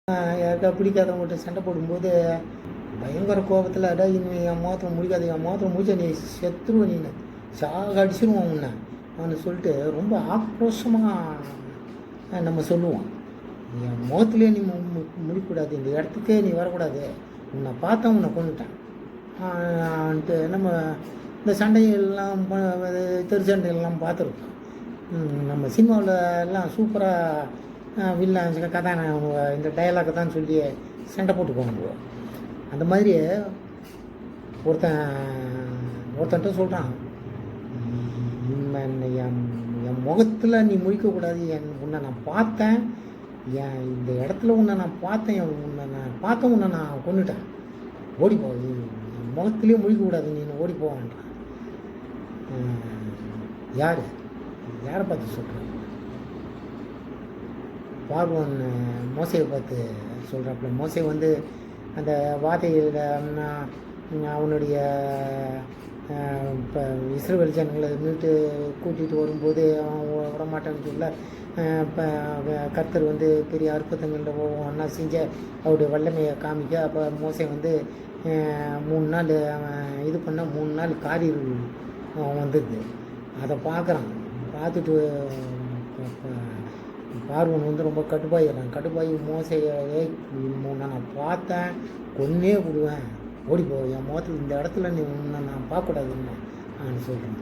யாருக்கா பிடிக்காதவங்கள்ட்ட சண்டை போடும்போது பயங்கர கோபத்தில் அடா இன்னும் என் முகத்தில் முடிக்காது, என் முகத்தில் முடிச்சா நீ செத்துருவ, நீ சாக அடிச்சிருவான் உன்னை அவனு சொல்லிட்டு ரொம்ப ஆக்ரோஷமாக நம்ம சொல்லுவோம். என் முகத்துலேயே நீ முடிக்கூடாது, இந்த இடத்துக்கே நீ வரக்கூடாது, உன்னை பார்த்தா உன்னை கொண்டுட்டேன் நம்ம இந்த சண்டையெல்லாம் தெரு சண்டையெல்லாம் பார்த்துருக்கோம். நம்ம சினிமாவில் எல்லாம் சூப்பராக வில்லன் கதாநாயகன் இந்த டைலாக்கை தான் சொல்லி சண்டை போட்டு போகணும். அந்த மாதிரி ஒருத்தன்ட்ட சொல்கிறான், என் முகத்தில் நீ முழிக்கக்கூடாது, உன்னை நான் பார்த்தேன், இந்த இடத்துல உன்னை நான் பார்த்தேன், உன்னை நான் கொண்டுட்டேன், ஓடிப்போ, என் முகத்துலேயே முழிக்கக்கூடாது, நீ ஓடி போவான்றான். யாரை பார்த்து சொல்கிறேன்? பார்வன் மோசையை பார்த்து சொல்கிறாப்புல. மோசை அந்த வார்த்தையில் அவனுடைய இப்போ இஸ்ரவேல் ஜனங்களை மீட்டு கூட்டிகிட்டு வரும்போது அவன் விடமாட்டேன்னு சொல்ல இப்போ கர்த்தர் பெரிய அற்புதங்களில் ஒன்றா செஞ்ச அவருடைய வல்லமையை காமிக்க. அப்போ மோசை 3 நாள் அவன் இது பண்ண 3 நாள் காரியம் வந்துடுது. அதை பார்க்குறான். பார்த்துட்டு பார்வன் ரொம்ப கட்டுப்பாயிடுறான். கட்டுப்பாயி மோசையை நான் பார்த்தேன், கொன்னே விடுவேன், ஓடிப்போ, என் முகத்தில் இந்த இடத்துல நீ உன்னை நான் பார்க்கக்கூடாதுன்னு நான் சொல்கிறேன்.